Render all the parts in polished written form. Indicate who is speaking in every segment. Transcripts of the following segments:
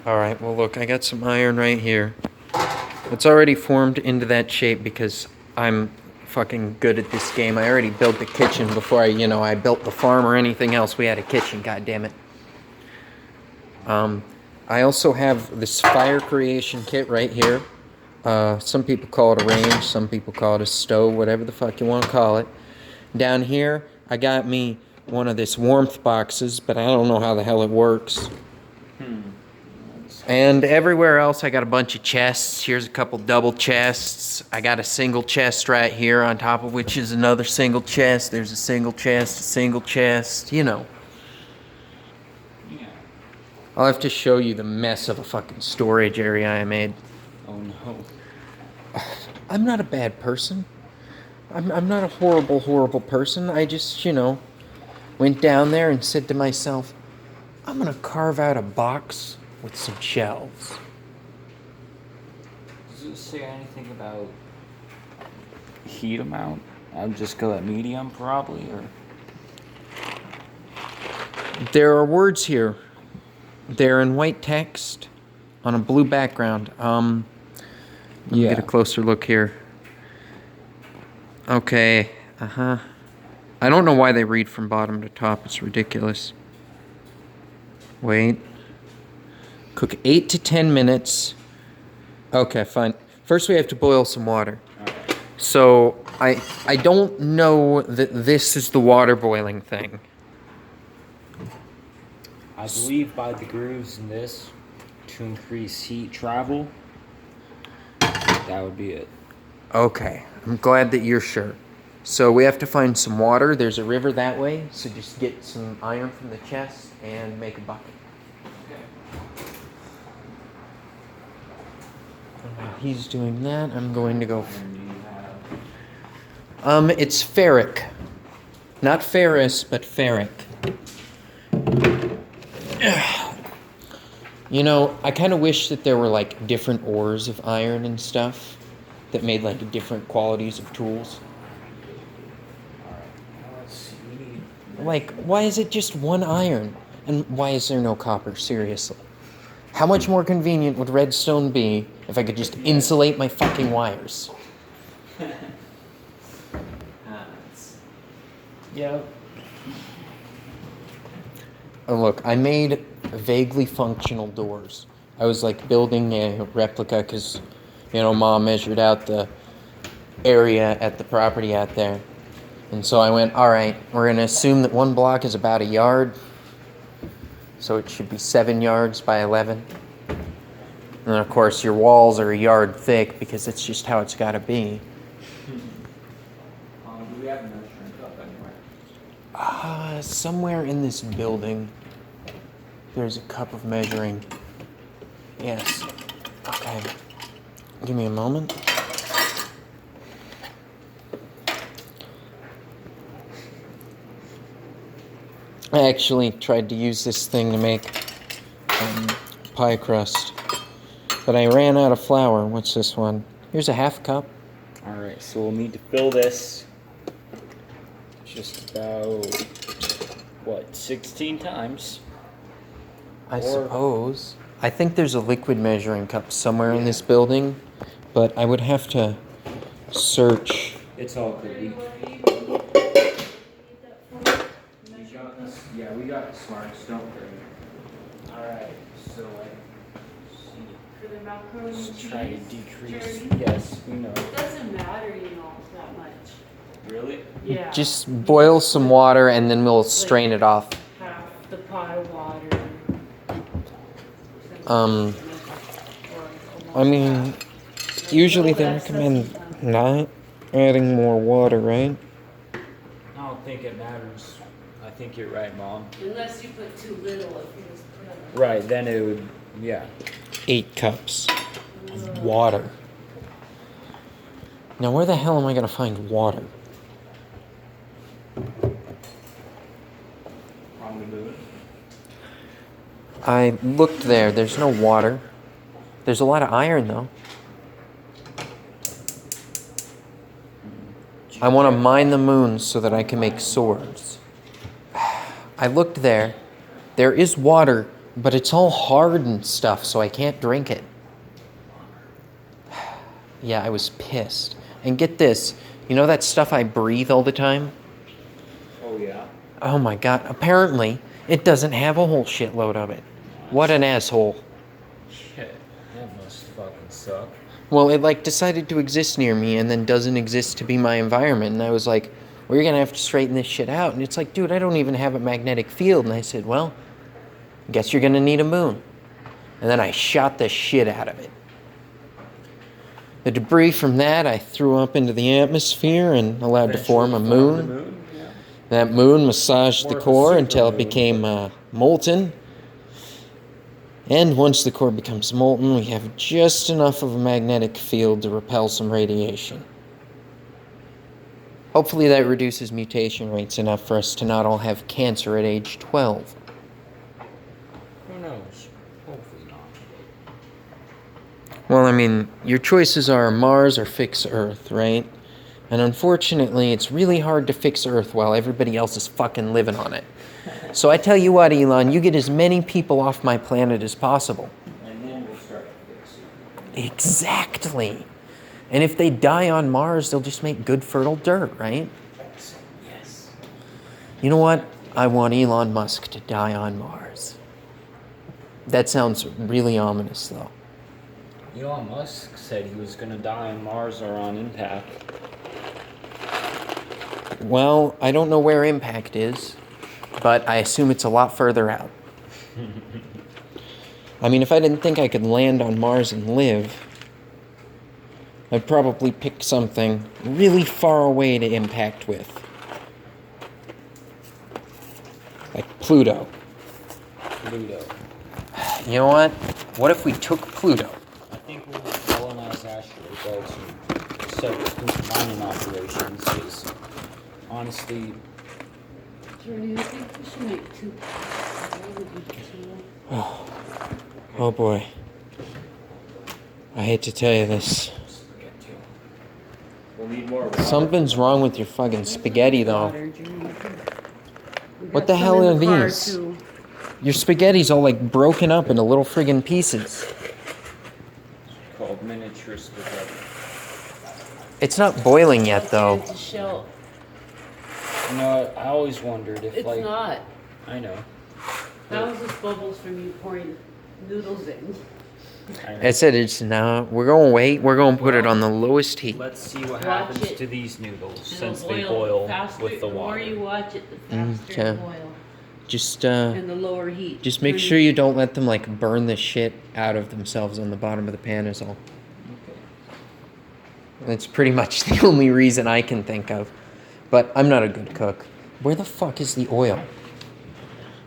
Speaker 1: Alright, well look, I got some iron right here. It's already formed into that shape because I'm fucking good at this game. I already built the kitchen before I built the farm or anything else. We had a kitchen, god damn it. I also have this fire creation kit right here. Some people call it a range, some people call it a stove, whatever the fuck you want to call it. Down here, I got me one of this warmth boxes, but I don't know how the hell it works. And everywhere else, I got a bunch of chests. Here's a couple double chests. I got a single chest right here, on top of which is another single chest. There's a single chest, you know. I'll have to show you the mess of a fucking storage area I made.
Speaker 2: Oh no.
Speaker 1: I'm not a bad person. I'm not a horrible person. I just, went down there and said to myself, I'm gonna carve out a box with some shelves.
Speaker 2: Does it say anything about heat amount? I'll just go at medium probably, or...
Speaker 1: There are words here. They're in white text on a blue background. Let me get a closer look here. Okay, I don't know why they read from bottom to top. It's ridiculous. Wait. Cook 8 to 10 minutes. Okay, fine. First we have to boil some water.
Speaker 2: Alright.
Speaker 1: So, I don't know that this is the water boiling thing.
Speaker 2: I believe by the grooves in this, to increase heat travel, that would be it.
Speaker 1: Okay, I'm glad that you're sure. So we have to find some water. There's a river that way, so just get some iron from the chest and make a bucket. While he's doing that, I'm going to go... It's ferric. Not ferrous, but ferric. You know, I kind of wish that there were, like, different ores of iron and stuff that made, like, different qualities of tools. Like, why is it just one iron? And why is there no copper? Seriously. How much more convenient would redstone be if I could just insulate my fucking wires?
Speaker 2: Yeah.
Speaker 1: Oh, look, I made vaguely functional doors. I was like building a replica because, Mom measured out the area at the property out there. And so I went, all right, we're going to assume that one block is about a yard. So it should be 7 yards by 11. And of course, your walls are a yard thick because it's just how it's got to be.
Speaker 2: Do we have a measuring cup anywhere?
Speaker 1: Somewhere in this building, there's a cup of measuring. Yes. Okay. Give me a moment. I actually tried to use this thing to make pie crust, but I ran out of flour. What's this one? Here's a half cup.
Speaker 2: Alright, so we'll need to fill this just about, 16 times?
Speaker 1: I suppose. I think there's a liquid measuring cup somewhere in this building, but I would have to search.
Speaker 2: It's all good. Yeah, we got smarts, don't worry. Alright, so
Speaker 3: For the macaroni and cheese.
Speaker 2: try to decrease.
Speaker 3: Jerry?
Speaker 2: Yes, we know.
Speaker 3: It doesn't matter, that much.
Speaker 2: Really?
Speaker 3: Yeah.
Speaker 1: Just boil some water and then we'll strain it off.
Speaker 3: Half the pot of water.
Speaker 1: I mean, usually they recommend not adding more water, right?
Speaker 2: I don't think it matters. I think you're right, Mom.
Speaker 3: Unless you put too little of his bread.
Speaker 2: Right, then it would, yeah.
Speaker 1: 8 cups of water. Now where the hell am I going to find water?
Speaker 2: On the moon.
Speaker 1: I looked there. There's no water. There's a lot of iron, though. I want to mine the moon so that I can make swords. I looked there. There is water But it's all hard and stuff, so I can't drink it. Yeah, I was pissed. And get this, you know that stuff I breathe all the time?
Speaker 2: Oh yeah.
Speaker 1: Oh my god, apparently it doesn't have a whole shitload of it. What an asshole.
Speaker 2: Shit. That must fucking suck.
Speaker 1: Well, it like decided to exist near me and then doesn't exist to be my environment. And I was like, well, you're gonna have to straighten this shit out. And it's like, dude, I don't even have a magnetic field. And I said, well, guess you're gonna need a moon. And then I shot the shit out of it. The debris from that I threw up into the atmosphere and allowed to form a moon.
Speaker 2: Yeah.
Speaker 1: That moon massaged
Speaker 2: More
Speaker 1: the
Speaker 2: of a
Speaker 1: core until it
Speaker 2: supermoon.
Speaker 1: became molten. And once the core becomes molten, we have just enough of a magnetic field to repel some radiation. Hopefully that reduces mutation rates enough for us to not all have cancer at age 12.
Speaker 2: Who knows? Hopefully not.
Speaker 1: Well, I mean, your choices are Mars or fix Earth, right? And unfortunately, it's really hard to fix Earth while everybody else is fucking living on it. So I tell you what, Elon, you get as many people off my planet as possible.
Speaker 2: And then we'll start fixing.
Speaker 1: Exactly. And if they die on Mars, they'll just make good fertile dirt, right?
Speaker 2: Yes.
Speaker 1: You know what? I want Elon Musk to die on Mars. That sounds really ominous, though.
Speaker 2: Elon Musk said he was gonna die on Mars or on Impact.
Speaker 1: Well, I don't know where Impact is, but I assume it's a lot further out. I mean, if I didn't think I could land on Mars and live, I'd probably pick something really far away to impact with. Like Pluto.
Speaker 2: Pluto.
Speaker 1: You know what? What if we took Pluto?
Speaker 2: I think we'll colonize asteroid belts and set up mining operations. Because honestly,
Speaker 3: Jordan, I think we should make two. That would be two.
Speaker 1: Oh boy. I hate to tell you this.
Speaker 2: we'll need more water.
Speaker 1: Something's wrong with your fucking spaghetti, though.
Speaker 3: Water, Jordan. We
Speaker 1: What
Speaker 3: got
Speaker 1: the
Speaker 3: some
Speaker 1: hell
Speaker 3: in
Speaker 1: are
Speaker 3: the car,
Speaker 1: these?
Speaker 3: too.
Speaker 1: Your spaghetti's all like broken up into little friggin' pieces.
Speaker 2: Called miniature spaghetti.
Speaker 1: It's not boiling yet, though.
Speaker 3: It's a shell.
Speaker 2: You know, I always wondered if
Speaker 3: It's
Speaker 2: like
Speaker 3: not.
Speaker 2: I know.
Speaker 3: That was just bubbles from you pouring noodles in.
Speaker 2: I know.
Speaker 1: I said it's now. We're gonna wait. We're gonna put it on the lowest heat.
Speaker 2: Let's see what
Speaker 3: Watch
Speaker 2: happens
Speaker 3: it.
Speaker 2: to these noodles
Speaker 3: It'll
Speaker 2: since they boil
Speaker 3: faster.
Speaker 2: with the
Speaker 3: The more
Speaker 2: water.
Speaker 3: you watch it, the faster
Speaker 1: Okay.
Speaker 3: it'll boil.
Speaker 1: Just
Speaker 3: And the lower heat.
Speaker 1: just make sure you don't let them like burn the shit out of themselves on the bottom of the pan is all. That's pretty much the only reason I can think of. But I'm not a good cook. Where the fuck is the oil?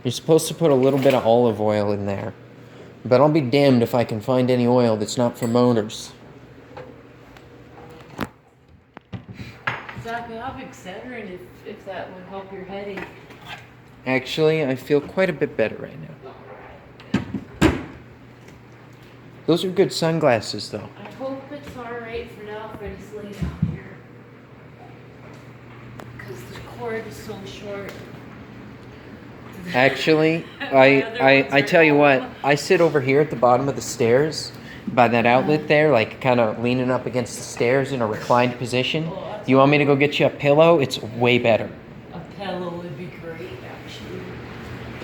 Speaker 1: You're supposed to put a little bit of olive oil in there. But I'll be damned if I can find any oil that's not for motors.
Speaker 3: Zach, have Excedrin if that would help your headache.
Speaker 1: Actually, I feel quite a bit better right now. Those are good sunglasses, though.
Speaker 3: I hope it's alright for now for this lay down here. Because the cord is so short.
Speaker 1: Actually,
Speaker 3: The other
Speaker 1: I
Speaker 3: ones are
Speaker 1: tell you what,
Speaker 3: long.
Speaker 1: I sit over here at the bottom of the stairs by that outlet there, like kind of leaning up against the stairs in a reclined position. Do you want me to go get you a pillow? It's way better.
Speaker 3: A pillow would be great, actually.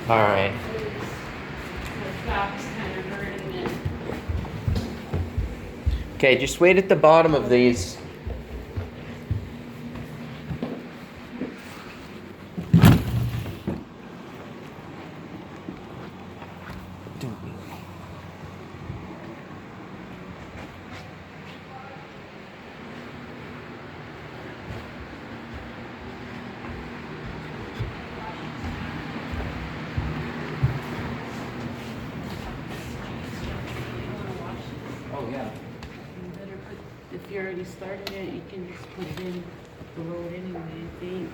Speaker 1: All right.
Speaker 3: My back's kind of hurting it.
Speaker 1: Okay, just wait at the bottom of these.
Speaker 2: Oh yeah.
Speaker 3: You better put, if you're already starting it, you can just put it in the road anyway, I think.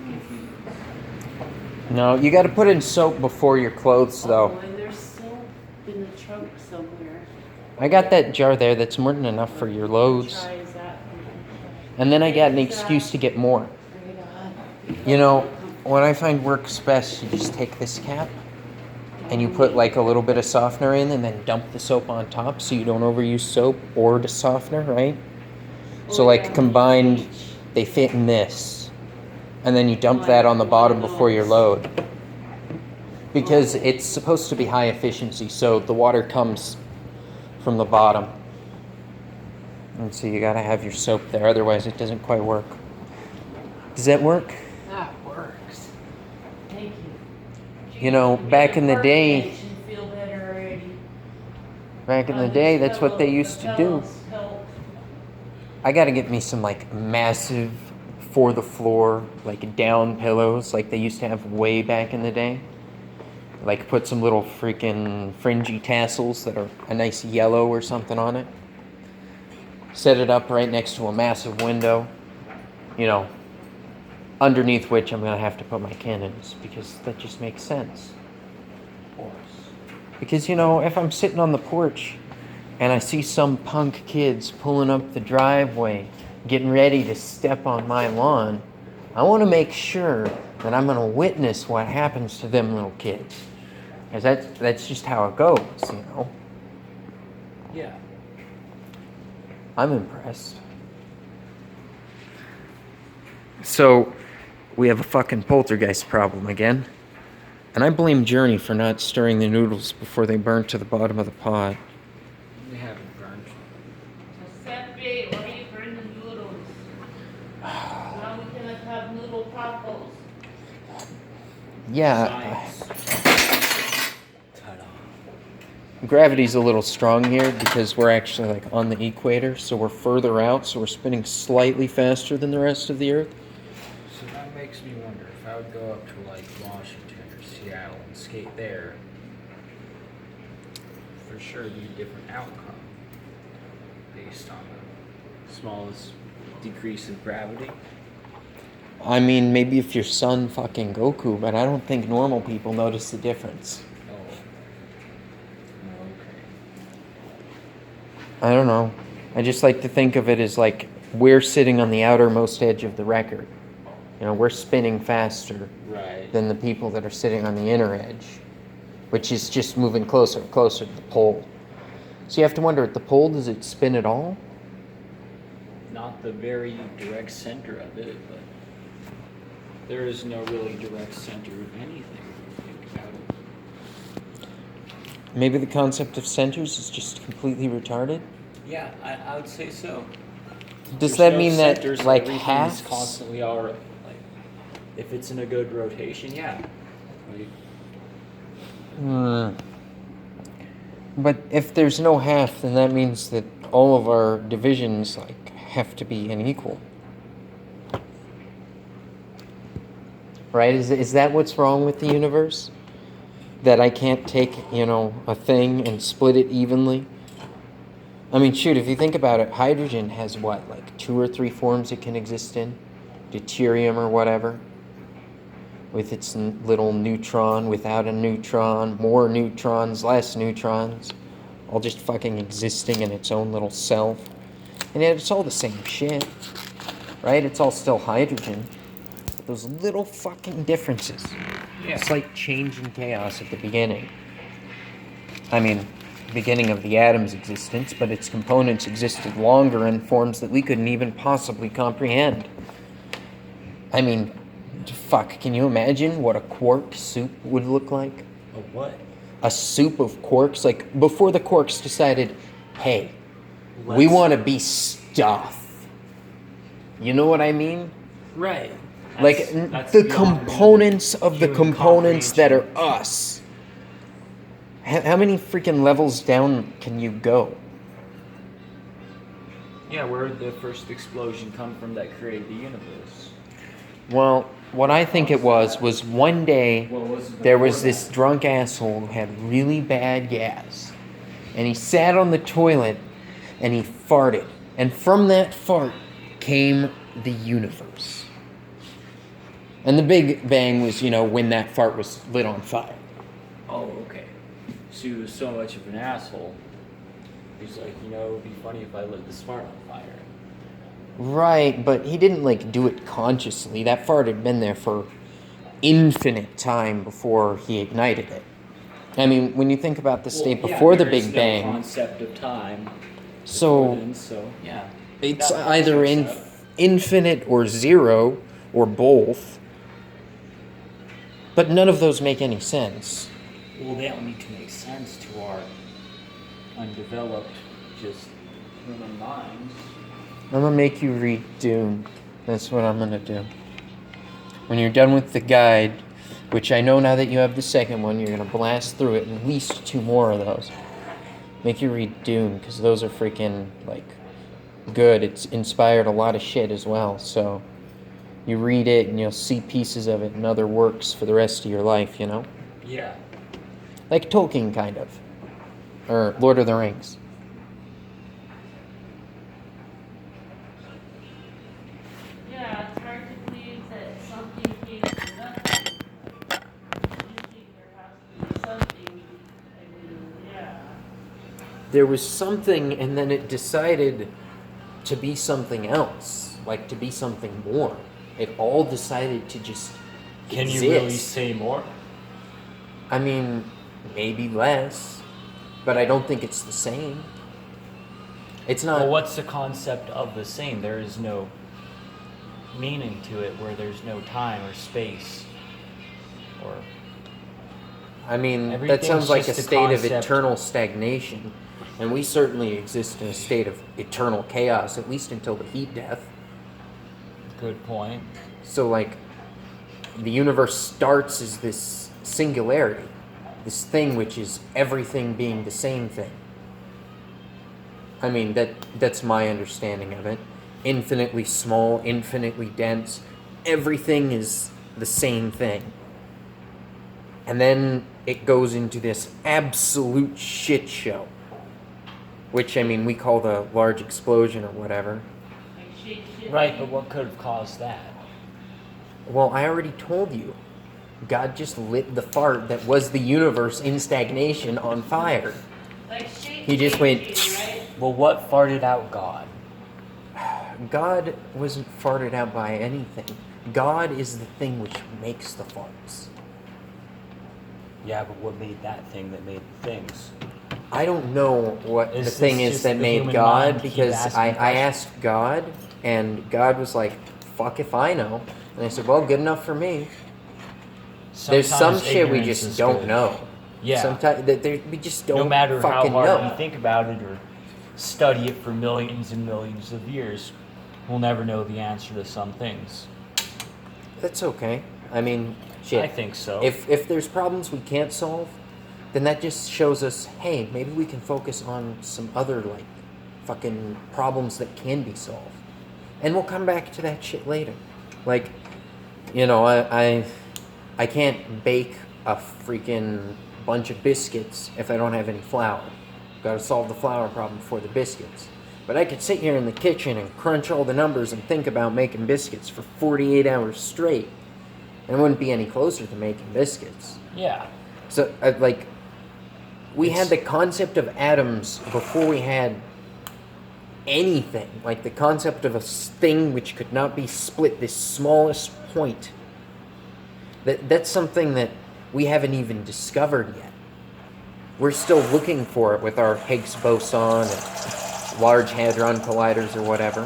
Speaker 1: No, you got to put in soap before your clothes,
Speaker 3: Oh,
Speaker 1: though.
Speaker 3: and there's soap in the trunk somewhere.
Speaker 1: I got that jar there that's more than enough for your loads.
Speaker 3: Try that.
Speaker 1: And then I got an excuse to get more.
Speaker 3: Right on.
Speaker 1: You know, when I find works best, you just take this cap and you put like a little bit of softener in and then dump the soap on top so you don't overuse soap or the softener, right? So like combined, they fit in this. And then you dump that on the bottom before your load. Because it's supposed to be high efficiency, so the water comes from the bottom. And so you gotta have your soap there, otherwise it doesn't quite work. Does that work?
Speaker 3: That works. Thank you.
Speaker 1: You know, back in the day,
Speaker 3: Feel better already.
Speaker 1: back in the day, that's what they used to do.
Speaker 3: Help.
Speaker 1: I gotta get me some like massive for the floor, like down pillows like they used to have way back in the day. Like put some little freaking fringy tassels that are a nice yellow or something on it. Set it up right next to a massive window, you know, underneath which I'm going to have to put my cannons because that just makes sense. Of course. Because, you know, if I'm sitting on the porch and I see some punk kids pulling up the driveway, getting ready to step on my lawn, I want to make sure that I'm going to witness what happens to them little kids. Because that's just how it goes, you know.
Speaker 2: Yeah.
Speaker 1: I'm impressed. So, we have a fucking poltergeist problem again. And I blame Journey for not stirring the noodles before they burnt to the bottom of the pot.
Speaker 2: They haven't burned.
Speaker 3: Giuseppe, why are you burning the noodles? Now we cannot have noodle tacos.
Speaker 1: Yeah,
Speaker 2: Ta-da.
Speaker 1: gravity's a little strong here because we're actually like on the equator, so we're further out, so we're spinning slightly faster than the rest of the Earth.
Speaker 2: So that makes me wonder if I would go up to like Washington or Seattle and skate there, for sure it'd be a different outcome based on the smallest decrease in gravity.
Speaker 1: I mean, maybe if your son fucking Goku, but I don't think normal people notice the difference.
Speaker 2: Oh. Okay.
Speaker 1: I don't know. I just like to think of it as like we're sitting on the outermost edge of the record. You know, we're spinning faster
Speaker 2: Right.
Speaker 1: than the people that are sitting on the inner edge, which is just moving closer and closer to the pole. So you have to wonder, at the pole, does it spin at all?
Speaker 2: Not the very direct center of it, but there is no really direct center of anything if you think about it.
Speaker 1: Maybe the concept of centers is just completely retarded?
Speaker 2: Yeah, I would say so.
Speaker 1: Does
Speaker 2: There's
Speaker 1: that
Speaker 2: no
Speaker 1: mean
Speaker 2: centers,
Speaker 1: that, like,
Speaker 2: everything is
Speaker 1: halves?
Speaker 2: constantly all right. Like, if it's in a good rotation, yeah. Like,
Speaker 1: But if there's no half, then that means that all of our divisions like have to be unequal. Right? Is that what's wrong with the universe? That I can't take, you know, a thing and split it evenly? I mean, shoot, if you think about it, hydrogen has what, like 2 or 3 forms it can exist in? Deuterium or whatever. With its little neutron, without a neutron, more neutrons, less neutrons. All just fucking existing in its own little self. And yet it's all the same shit. Right? It's all still hydrogen. But those little fucking differences.
Speaker 2: yeah.
Speaker 1: It's like change and chaos at the beginning. I mean, beginning of the atom's existence, but its components existed longer in forms that we couldn't even possibly comprehend. I mean, fuck, can you imagine what a quark soup would look like?
Speaker 2: A what?
Speaker 1: A soup of quarks? Like, before the quarks decided, hey, we
Speaker 2: Let's-
Speaker 1: want to be stuff. You know what I mean?
Speaker 2: Right.
Speaker 1: Like,
Speaker 2: That's
Speaker 1: the
Speaker 2: beyond
Speaker 1: components of the
Speaker 2: human
Speaker 1: components that are
Speaker 2: comprehension.
Speaker 1: us. How many freaking levels down can you go?
Speaker 2: Yeah, where did the first explosion come from that created the universe?
Speaker 1: Well, what I think it was one day
Speaker 2: What was it
Speaker 1: there was
Speaker 2: before
Speaker 1: this drunk asshole who had really bad gas. And he sat on the toilet and he farted. And from that fart came the universe. And the Big Bang was, you know, when that fart was lit on fire.
Speaker 2: Oh, okay. So he was so much of an asshole. He's like, you know, it would be funny if I lit this fart on fire.
Speaker 1: Right, but he didn't, like, do it consciously. That fart had been there for infinite time before he ignited it. I mean, when you think about the state
Speaker 2: Well, yeah,
Speaker 1: before the
Speaker 2: there is
Speaker 1: Big
Speaker 2: no
Speaker 1: Bang,
Speaker 2: concept of time.
Speaker 1: so
Speaker 2: before then, so yeah.
Speaker 1: it's
Speaker 2: That
Speaker 1: either
Speaker 2: checks out.
Speaker 1: infinite or zero or both. But none of those make any sense.
Speaker 2: Well, they don't need to make sense to our undeveloped, just human minds.
Speaker 1: I'm gonna make you read Dune. That's what I'm gonna do. When you're done with the guide, which I know now that you have the second one, you're gonna blast through it, at least 2 more of those. Make you read Dune, because those are freaking, like, good. It's inspired a lot of shit as well, so you read it and you'll see pieces of it in other works for the rest of your life, you know?
Speaker 2: Yeah.
Speaker 1: Like Tolkien, kind of. Or Lord of the Rings.
Speaker 3: Yeah, it's hard to believe that something came from nothing. Usually there has to be something. I mean, yeah.
Speaker 1: There was something, and then it decided to be something else. Like, to be something more. It all decided to just
Speaker 2: Can
Speaker 1: exist.
Speaker 2: you really say more?
Speaker 1: I mean, maybe less. But I don't think it's the same. It's not...
Speaker 2: Well, what's the concept of the same? There is no meaning to it where there's no time or space. Or
Speaker 1: I mean, that
Speaker 2: everything's
Speaker 1: sounds like a
Speaker 2: just a
Speaker 1: state of
Speaker 2: concept.
Speaker 1: eternal stagnation. And we certainly exist in a state of eternal chaos, at least until the heat death.
Speaker 2: good point.
Speaker 1: So, like, the universe starts as this singularity, this thing which is everything being the same thing. I mean, that's my understanding of it. Infinitely small, infinitely dense. Everything is the same thing. And then it goes into this absolute shit show. Which, I mean, we call the large explosion or whatever.
Speaker 3: Like shake shit.
Speaker 2: Right, but what could have caused that?
Speaker 1: Well, I already told you. God just lit the fart that was the universe in stagnation on fire.
Speaker 3: Like shake
Speaker 1: He just went...
Speaker 3: right?
Speaker 2: Well, what farted out God?
Speaker 1: God wasn't farted out by anything. God is the thing which makes the farts.
Speaker 2: Yeah, but what made that thing that made the things?
Speaker 1: I don't know what
Speaker 2: Is
Speaker 1: the thing
Speaker 2: this
Speaker 1: is
Speaker 2: just
Speaker 1: that
Speaker 2: the
Speaker 1: made
Speaker 2: human
Speaker 1: God,
Speaker 2: mind keep
Speaker 1: because
Speaker 2: asking
Speaker 1: I
Speaker 2: questions?
Speaker 1: asked God, and God was like, fuck if I know. And I said, well, good enough for me. There's some
Speaker 2: Sometimes
Speaker 1: shit we
Speaker 2: ignorance
Speaker 1: just
Speaker 2: is
Speaker 1: don't
Speaker 2: good.
Speaker 1: know.
Speaker 2: Yeah.
Speaker 1: Sometimes we just don't
Speaker 2: No matter how
Speaker 1: fucking
Speaker 2: hard
Speaker 1: know.
Speaker 2: we think about it or study it for millions and millions of years, we'll never know the answer to some things.
Speaker 1: That's okay. I mean, shit.
Speaker 2: I think so.
Speaker 1: If there's problems we can't solve, then that just shows us, hey, maybe we can focus on some other, like, fucking problems that can be solved. And we'll come back to that shit later. Like, you know, I can't bake a freaking bunch of biscuits if I don't have any flour. Gotta solve the flour problem before the biscuits. But I could sit here in the kitchen and crunch all the numbers and think about making biscuits for 48 hours straight. And I wouldn't be any closer to making biscuits.
Speaker 2: Yeah.
Speaker 1: So, we had the concept of atoms before we had anything. Like the concept of a thing which could not be split, this smallest point. That's something that we haven't even discovered yet. We're still looking for it with our Higgs boson and Large Hadron Colliders or whatever.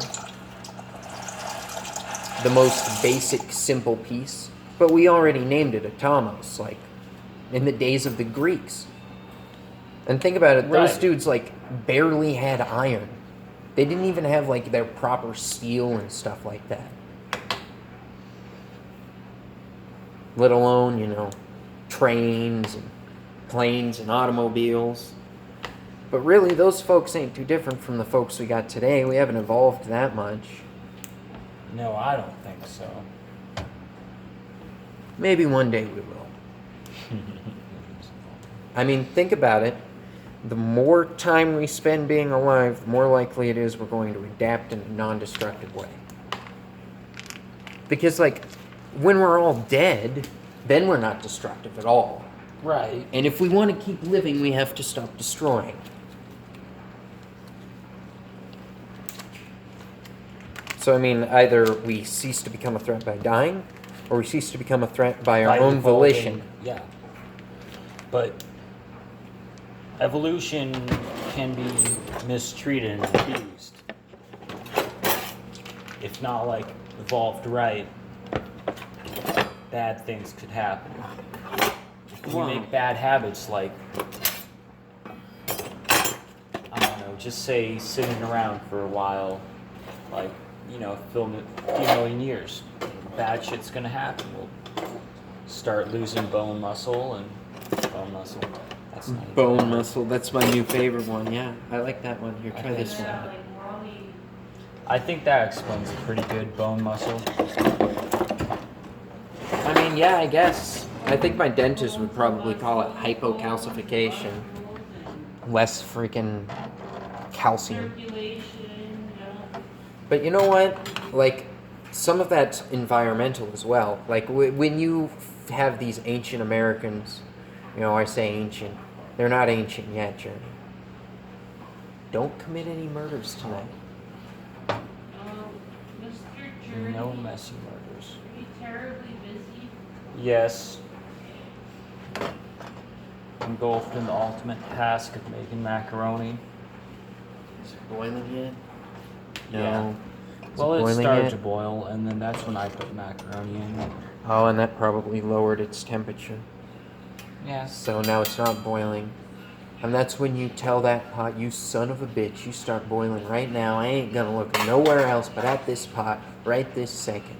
Speaker 1: The most basic, simple piece. But we already named it atomos, like, in the days of the Greeks. And think about it, those
Speaker 2: Right.
Speaker 1: dudes, like, barely had iron. They didn't even have, like, their proper steel and stuff like that. Let alone, you know, trains and planes and automobiles. But really, those folks ain't too different from the folks we got today. We haven't evolved that much.
Speaker 2: No, I don't think so.
Speaker 1: Maybe one day we will. I mean, think about it. The more time we spend being alive, the more likely it is we're going to adapt in a non-destructive way. Because, like, when we're all dead, then we're not destructive at all.
Speaker 2: Right.
Speaker 1: And if we want to keep living, we have to stop destroying. So, I mean, either we cease to become a threat by dying, or we cease to become a threat by our
Speaker 2: By
Speaker 1: own
Speaker 2: devolving,
Speaker 1: volition.
Speaker 2: Yeah. But evolution can be mistreated and abused. If not like evolved right, bad things could happen. If you make bad habits like, I don't know, just say sitting around for a while, like, film it a few million years, bad shit's gonna happen. We'll start losing bone muscle. That's not
Speaker 1: Bone muscle. That's my new favorite one. Yeah, I like that one. Here, try this
Speaker 3: Yeah,
Speaker 1: one.
Speaker 3: like we're only,
Speaker 2: I think that explains it pretty good, bone muscle.
Speaker 1: I mean, yeah, I guess. I think my dentist would probably call it hypocalcification. Less freaking calcium.
Speaker 3: circulation,
Speaker 1: But you know what? Like, some of that's environmental as well. Like, when you have these ancient Americans, I say ancient. They're not ancient yet, Jeremy. Don't commit any murders tonight.
Speaker 3: Mr. Journey.
Speaker 2: No messy murders.
Speaker 3: Are you terribly busy?
Speaker 2: Yes. Engulfed in the ultimate task of making macaroni.
Speaker 1: Is it boiling yet?
Speaker 2: Yeah.
Speaker 1: No.
Speaker 2: Well, it
Speaker 1: boiling
Speaker 2: started
Speaker 1: yet?
Speaker 2: to boil, and then that's when I put macaroni in.
Speaker 1: Oh, and that probably lowered its temperature.
Speaker 2: Yes.
Speaker 1: So now it's not boiling. And that's when you tell that pot, you son of a bitch, you start boiling right now. I ain't gonna look nowhere else but at this pot right this second.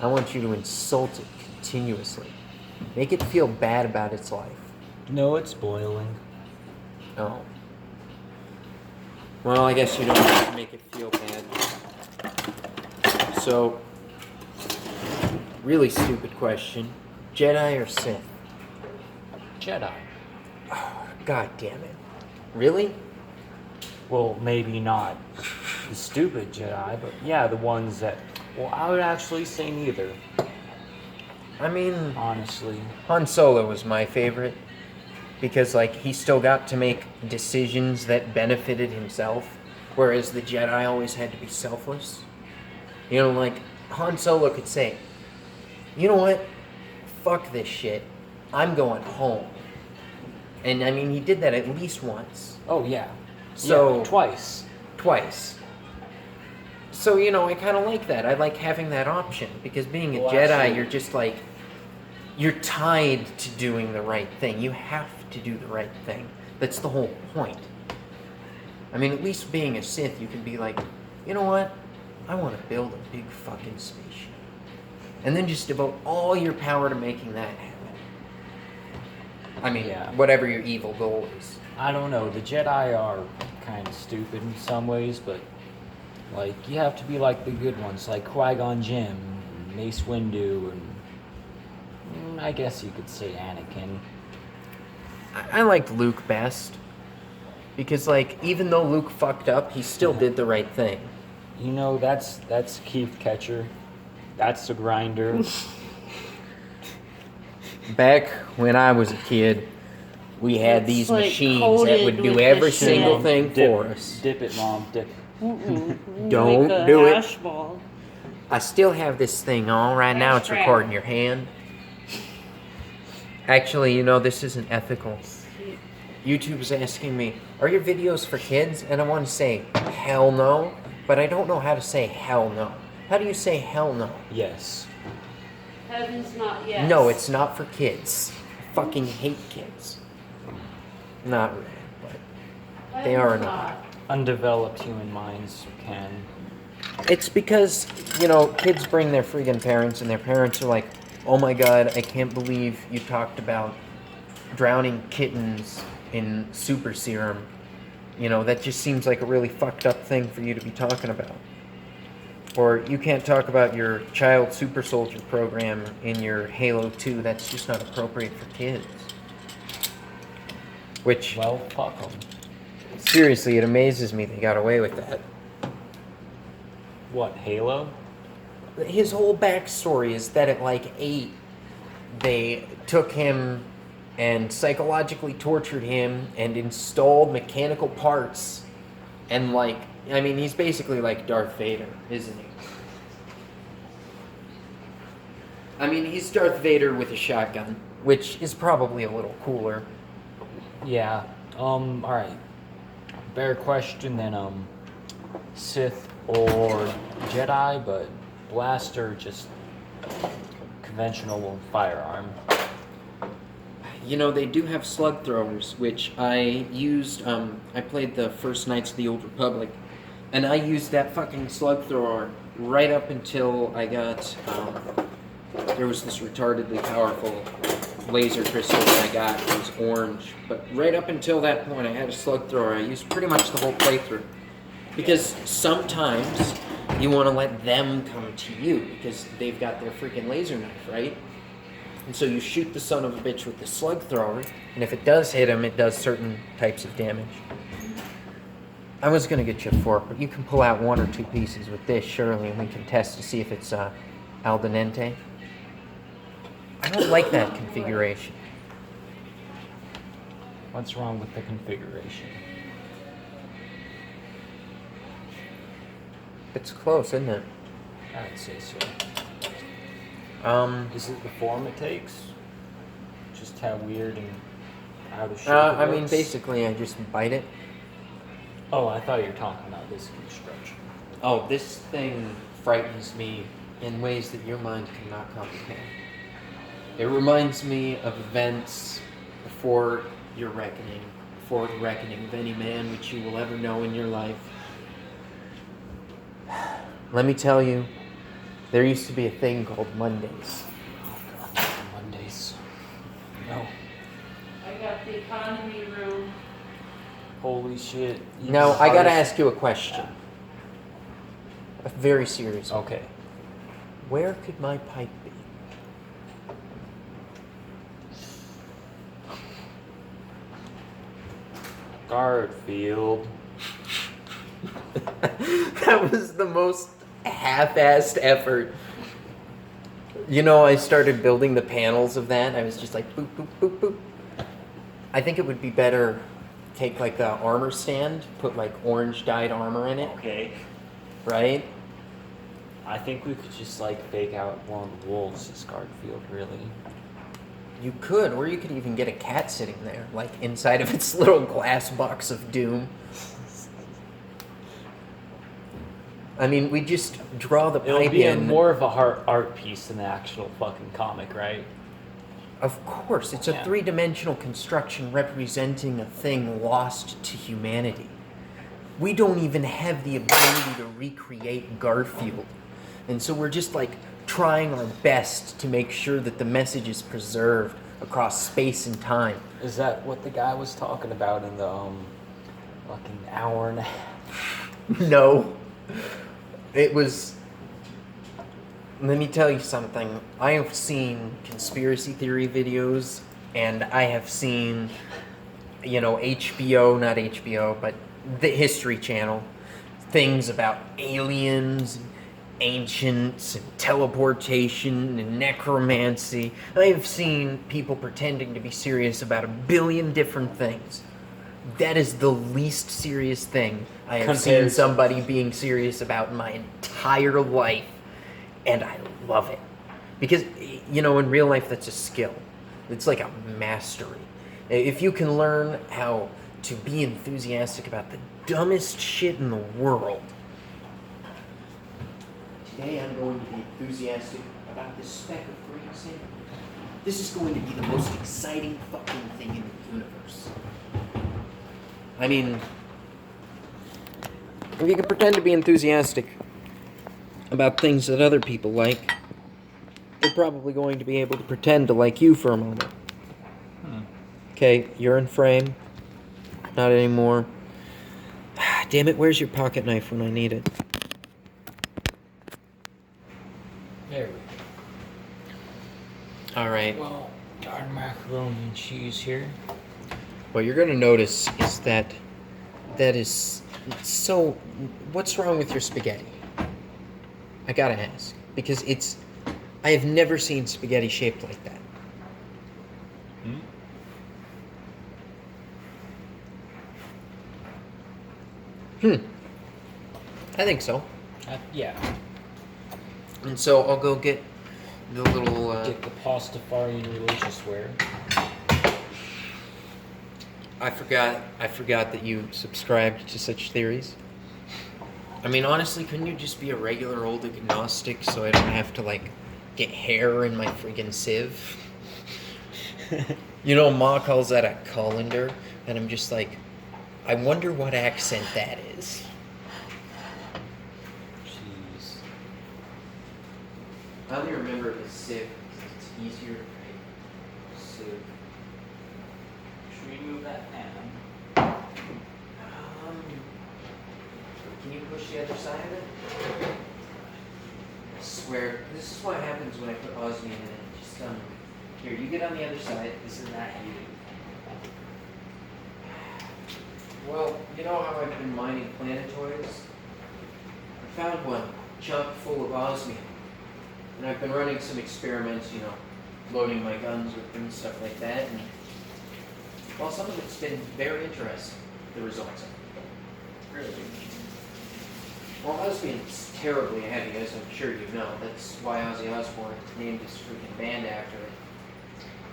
Speaker 1: I want you to insult it continuously. Make it feel bad about its life.
Speaker 2: No, it's boiling.
Speaker 1: Oh. Well, I guess you don't have to make it feel bad. So, really stupid question. Jedi or Sith?
Speaker 2: Jedi.
Speaker 1: God damn it. Really?
Speaker 2: Well, maybe not the stupid Jedi, but yeah, the ones that. Well, I would actually say neither.
Speaker 1: I mean,
Speaker 2: Honestly.
Speaker 1: Han Solo was my favorite. Because, he still got to make decisions that benefited himself. Whereas the Jedi always had to be selfless. Han Solo could say, you know what? Fuck this shit. I'm going home. And, he did that at least once.
Speaker 2: Oh, yeah.
Speaker 1: So-
Speaker 2: Yeah, twice.
Speaker 1: Twice. So, I kind of like that. I like having that option. Because being a
Speaker 2: Well,
Speaker 1: Jedi,
Speaker 2: actually-
Speaker 1: you're just you're tied to doing the right thing. You have to do the right thing. That's the whole point. At least being a Sith, you can be like, you know what? I want to build a big fucking spaceship. And then just devote all your power to making that happen.
Speaker 2: Yeah.
Speaker 1: Whatever your evil goal is.
Speaker 2: I don't know. The Jedi are kind of stupid in some ways, but you have to be like the good ones, like Qui-Gon Jinn, Mace Windu, and I guess you could say Anakin.
Speaker 1: I liked Luke best. Because, even though Luke fucked up, he still did the right thing.
Speaker 2: That's Keith Ketcher. That's the grinder.
Speaker 1: Back when I was a kid, we had
Speaker 3: It's,
Speaker 1: these
Speaker 3: like,
Speaker 1: machines that
Speaker 3: coated
Speaker 1: would do
Speaker 3: with
Speaker 1: every
Speaker 3: the
Speaker 1: single
Speaker 3: shit.
Speaker 1: thing for us.
Speaker 2: Dip it, Mom. Dip.
Speaker 1: Don't
Speaker 3: Like a
Speaker 1: do it.
Speaker 3: hash ball.
Speaker 1: I still have this thing on right now. It's
Speaker 3: Trash
Speaker 1: recording your hand. Actually, this isn't ethical. YouTube's asking me, are your videos for kids? And I want to say, hell no. But I don't know how to say hell no. How do you say hell no?
Speaker 2: Yes.
Speaker 3: Heaven's not yes.
Speaker 1: No, it's not for kids. I fucking hate kids. Not really, but they are
Speaker 3: Heaven's
Speaker 1: not.
Speaker 2: Undeveloped human minds can.
Speaker 1: It's because, kids bring their friggin' parents, and their parents are like, oh my god, I can't believe you talked about drowning kittens in super serum. That just seems like a really fucked up thing for you to be talking about. Or you can't talk about your child super soldier program in your Halo 2. That's just not appropriate for kids. Which,
Speaker 2: Well, fuck them.
Speaker 1: seriously, it amazes me they got away with that.
Speaker 2: What, Halo?
Speaker 1: His whole backstory is that at 8, they took him and psychologically tortured him and installed mechanical parts. And he's basically like Darth Vader, isn't he? He's Darth Vader with a shotgun, which is probably a little cooler.
Speaker 2: Yeah. All right. Better question than Sith or Jedi, but blaster just conventional firearm.
Speaker 1: You know, they do have slug throwers, which I used. I played the first Knights of the Old Republic, and I used that fucking slug thrower right up until I got. There was this retardedly powerful laser crystal that I got. It was orange, but right up until that point, I had a slug thrower. I used pretty much the whole playthrough, because sometimes you want to let them come to you because they've got their freaking laser knife, right? And so you shoot the son of a bitch with the slug thrower, and if it does hit him, it does certain types of damage. I was going to get you a fork, but you can pull out 1 or 2 pieces with this, surely, and we can test to see if it's al dente. I don't like that configuration.
Speaker 2: What's wrong with the configuration?
Speaker 1: It's close, isn't it?
Speaker 2: I'd say so. Is it the form it takes? Just how weird and out of shape
Speaker 1: I
Speaker 2: it
Speaker 1: mean,
Speaker 2: looks?
Speaker 1: basically, I just bite it.
Speaker 2: Oh, I thought you were talking about this construction.
Speaker 1: Oh, this thing frightens me in ways that your mind cannot comprehend. It reminds me of events before your reckoning, before the reckoning of any man which you will ever know in your life. Let me tell you, there used to be a thing called Mondays.
Speaker 2: Mondays. No.
Speaker 3: I got the economy room.
Speaker 2: Holy shit.
Speaker 1: Now, I gotta ask you a question. A very serious one.
Speaker 2: Okay.
Speaker 1: Where could my pipe be?
Speaker 2: Garfield.
Speaker 1: That was the most half-assed effort. You know, I started building the panels of that. I was just like, boop, boop, boop, boop. I think it would be better take like a armor stand, put like orange dyed armor in it,
Speaker 2: Okay.
Speaker 1: right?
Speaker 2: I think we could just like fake out one of the wolves as Garfield, really.
Speaker 1: You could, or you could even get a cat sitting there, like inside of its little glass box of doom. I mean, we just draw the
Speaker 2: It'll
Speaker 1: pipe
Speaker 2: be
Speaker 1: in.
Speaker 2: more of a art piece than the actual fucking comic, right?
Speaker 1: Of course, it's a
Speaker 2: Yeah.
Speaker 1: three-dimensional construction representing a thing lost to humanity. We don't even have the ability to recreate Garfield. And so we're just like trying our best to make sure that the message is preserved across space and time.
Speaker 2: Is that what the guy was talking about in the fucking hour and a half?
Speaker 1: No. It was... Let me tell you something. I have seen conspiracy theory videos, and I have seen, you know, HBO, not HBO, but the History Channel, things about aliens, and ancients, and teleportation, and necromancy. I have seen people pretending to be serious about 1 billion different things. That is the least serious thing I have seen
Speaker 2: Compared to-
Speaker 1: somebody being serious about in my entire life. And I love it. Because, you know, in real life, that's a skill. It's like a mastery. If you can learn how to be enthusiastic about the dumbest shit in the world. Today I'm going to be enthusiastic about this speck of green sand. This is going to be the most exciting fucking thing in the universe. I mean, if you can pretend to be enthusiastic about things that other people like, they're probably going to be able to pretend to like you for a moment. Okay, you're in frame. Not anymore. Damn it, where's your pocket knife when I need it?
Speaker 2: There we go.
Speaker 1: Alright.
Speaker 2: Well, darn macaroni and cheese here.
Speaker 1: What you're going to notice is that is so... What's wrong with your spaghetti? I gotta ask. Because I have never seen spaghetti shaped like that. I think so.
Speaker 2: Yeah.
Speaker 1: And so I'll go get the little...
Speaker 2: Get the Pastafarian religious wear.
Speaker 1: I forgot that you subscribed to such theories. I mean, honestly, couldn't you just be a regular old agnostic so I don't have to, like, get hair in my freaking sieve? You know, Ma calls that a colander, and I'm just like, I wonder what accent that is.
Speaker 2: Jeez.
Speaker 1: I only remember it as sieve because it's easier to write. Sieve.
Speaker 2: Should we move that pan?
Speaker 1: Can you push the other side of it? I swear, this is what happens when I put osmium in it. Just here, you get on the other side. This is not heated. Well, you know how I've been mining planetoids? I found one chock full of osmium, and I've been running some experiments. You know, loading my guns with them, stuff like that. And well, some of it's been very interesting. The results.
Speaker 2: Really?
Speaker 1: Well, osmium's terribly heavy, as I'm sure you know. That's why Ozzy Osbourne named his freaking band after it.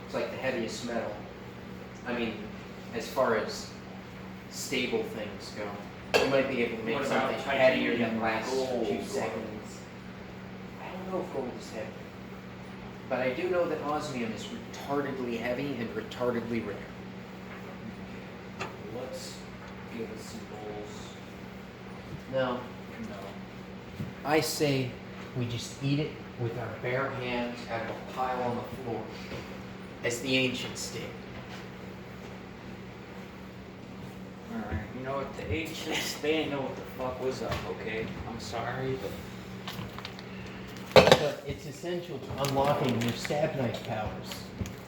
Speaker 1: It's like the heaviest metal. I mean, as far as stable things go, you might be able to make
Speaker 2: What about
Speaker 1: something heavier
Speaker 2: titanium
Speaker 1: that lasts a few
Speaker 2: gold?
Speaker 1: seconds. I don't know if gold is heavy. But I do know that osmium is retardedly heavy and retardedly rare.
Speaker 2: Let's give it some bowls.
Speaker 1: No.
Speaker 2: No.
Speaker 1: I say we just eat it with our bare hands out of a pile on the floor, as the ancients did.
Speaker 2: Alright, you know what, the ancients, they didn't know what the fuck was up, okay? I'm sorry,
Speaker 1: But it's essential to unlocking your stab knife powers.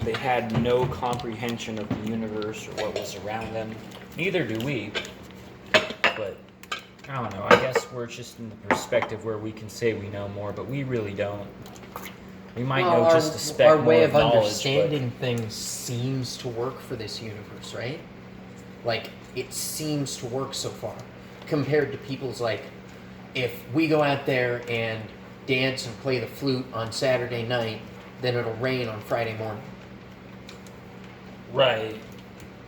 Speaker 2: they had no comprehension of the universe or what was around them. Neither do we. But I don't know, I guess we're just in the perspective where we can say we know more, but we really don't. We might know just a speck
Speaker 1: our
Speaker 2: more
Speaker 1: way
Speaker 2: of
Speaker 1: of
Speaker 2: knowledge,
Speaker 1: understanding things seems to work for this universe, right? Like, it seems to work so far. Compared to people's, like, if we go out there and dance and play the flute on Saturday night, then it'll rain on Friday morning.
Speaker 2: Right.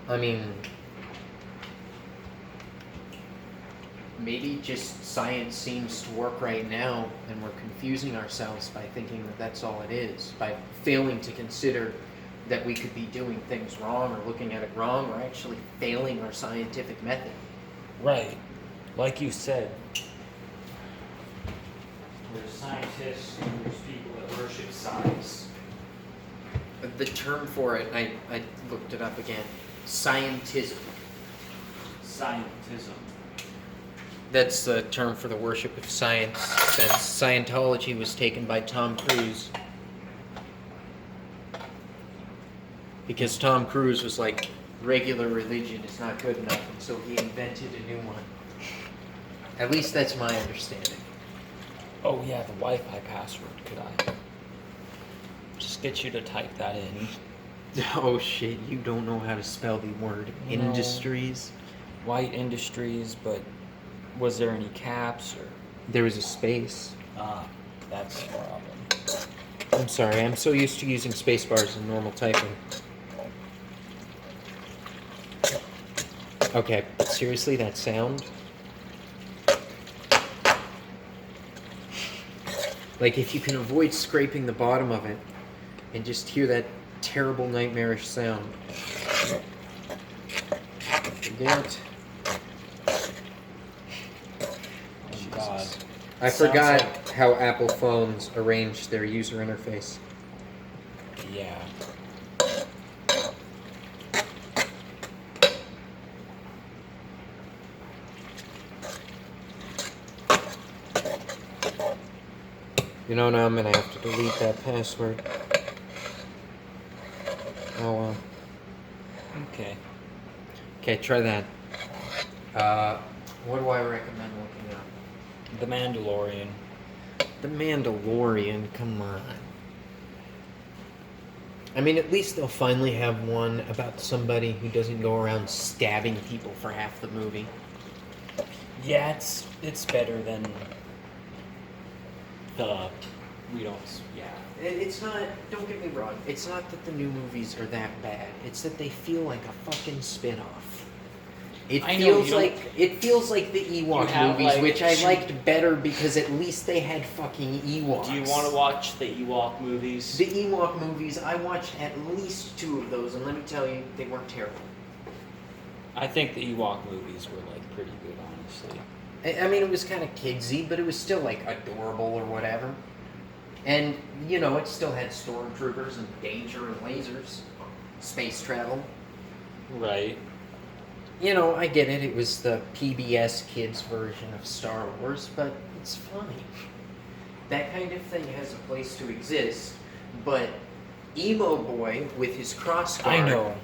Speaker 1: I mean, maybe just science seems to work right now, and we're confusing ourselves by thinking that that's all it is. By failing to consider that we could be doing things wrong or looking at it wrong, we're actually failing our scientific method.
Speaker 2: Right. Like you said, there's scientists and there's people that worship science.
Speaker 1: The term for it, I looked it up again. Scientism.
Speaker 2: Scientism.
Speaker 1: That's the term for the worship of science, since Scientology was taken by Tom Cruise. Because Tom Cruise was like, regular religion is not good enough, and so he invented a new one. At least that's my understanding.
Speaker 2: Oh yeah, the Wi-Fi password. Could I just get you to type that in?
Speaker 1: Oh shit, you don't know how to spell the word
Speaker 2: No.
Speaker 1: industries?
Speaker 2: White Industries, but was there any caps or?
Speaker 1: There was a space.
Speaker 2: Ah, that's the problem.
Speaker 1: I'm sorry, I'm so used to using space bars in normal typing. Okay, but seriously, that sound? Like, if you can avoid scraping the bottom of it and just hear that terrible nightmarish sound. Forget.
Speaker 2: Oh God.
Speaker 1: I
Speaker 2: Sounds
Speaker 1: forgot
Speaker 2: like-
Speaker 1: how Apple phones arrange their user interface.
Speaker 2: Yeah.
Speaker 1: You know, now I'm gonna have to delete that password. Oh well.
Speaker 2: Okay.
Speaker 1: Okay, try that. What do I recommend looking up?
Speaker 2: The Mandalorian.
Speaker 1: The Mandalorian, come on. I mean, at least they'll finally have one about somebody who doesn't go around stabbing people for half the movie.
Speaker 2: Yeah, it's better than the we don't. Yeah.
Speaker 1: It's not, don't get me wrong, it's not that the new movies are that bad. It's that they feel like a fucking spin-off. It
Speaker 2: I know,
Speaker 1: feels
Speaker 2: you don't-
Speaker 1: like the Ewok
Speaker 2: have,
Speaker 1: movies,
Speaker 2: like,
Speaker 1: which I
Speaker 2: should-
Speaker 1: liked better because at least they had fucking Ewoks.
Speaker 2: Do you want to watch the Ewok movies?
Speaker 1: The Ewok movies, I watched at least 2 of those, and let me tell you, they weren't terrible.
Speaker 2: I think the Ewok movies were like pretty good, honestly.
Speaker 1: I mean, it was kind of kidsy, but it was still like adorable or whatever. And, you know, it still had stormtroopers and danger and lasers, space travel.
Speaker 2: Right.
Speaker 1: You know, I get it. It was the PBS kids version of Star Wars, but it's funny. That kind of thing has a place to exist, but emo boy with his crossguard
Speaker 2: I know.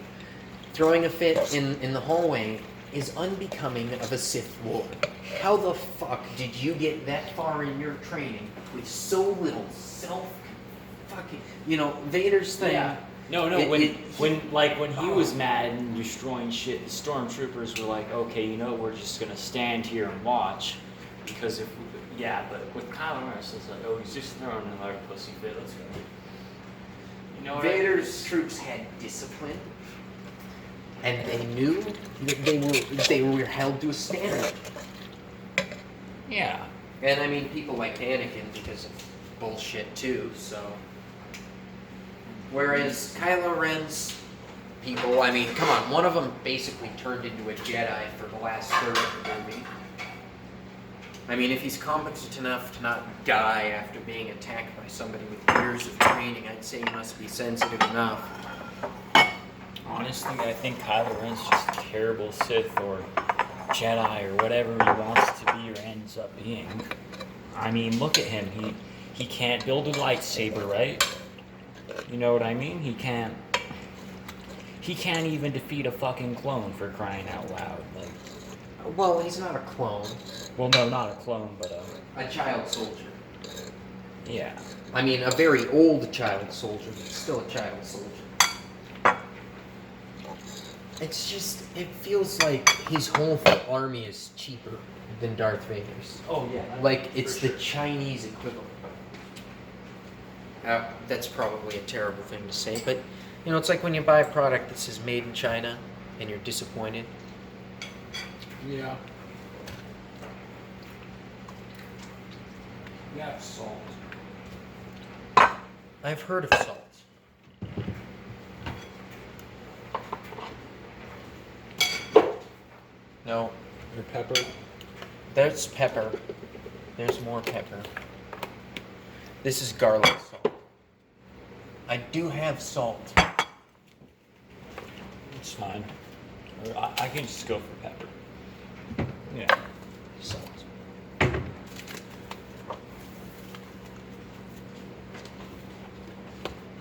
Speaker 1: throwing a fit in the hallway is unbecoming of a Sith Lord. How the fuck did you get that far in your training with so little fucking... You know, Vader's thing...
Speaker 2: Yeah. No,
Speaker 1: It-
Speaker 2: when
Speaker 1: it-
Speaker 2: when he was mad and destroying shit, the stormtroopers were like, okay, you know, we're just gonna stand here and watch, because if but with Kylo Ren, it's just like, oh, he's just throwing another pussy fit. Let's go. You know what
Speaker 1: Vader's troops had discipline, and they knew that they were held to a standard.
Speaker 2: Yeah.
Speaker 1: And I mean, people like Anakin because of bullshit too. So, whereas Kylo Ren's people, I mean, come on, one of them basically turned into a Jedi for the last third of the movie. I mean, if he's competent enough to not die after being attacked by somebody with years of training, I'd say he must be sensitive enough.
Speaker 2: Honestly, I think Kylo Ren's just a terrible Sith or Jedi or whatever he wants to be or ends up being. I mean, look at him. He can't build a lightsaber, right? You know what I mean? He can't even defeat a fucking clone, for crying out loud. Like,
Speaker 1: Well, he's not a clone.
Speaker 2: well, no, not a clone, but
Speaker 1: A child soldier.
Speaker 2: yeah.
Speaker 1: I mean, a very old child soldier, but still a child soldier. It's just, it feels like his whole army is cheaper than Darth Vader's.
Speaker 2: Oh yeah.
Speaker 1: Like, it's the Chinese equivalent. That's probably a terrible thing to say, but, you know, it's like when you buy a product that says made in China and you're disappointed.
Speaker 2: Yeah. Yeah, salt.
Speaker 1: I've heard of salt. No,
Speaker 2: Your pepper.
Speaker 1: there's pepper. There's more pepper. This is garlic salt. I do have salt.
Speaker 2: It's fine. Or I can just go for pepper. Yeah.
Speaker 1: Salt.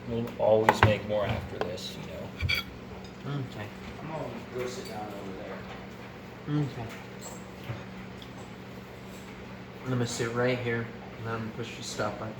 Speaker 2: We'll always make more after this, you know.
Speaker 1: Okay.
Speaker 2: I'm gonna go sit down over there.
Speaker 1: Okay. I'm gonna sit right here, and I'm gonna push the stop button.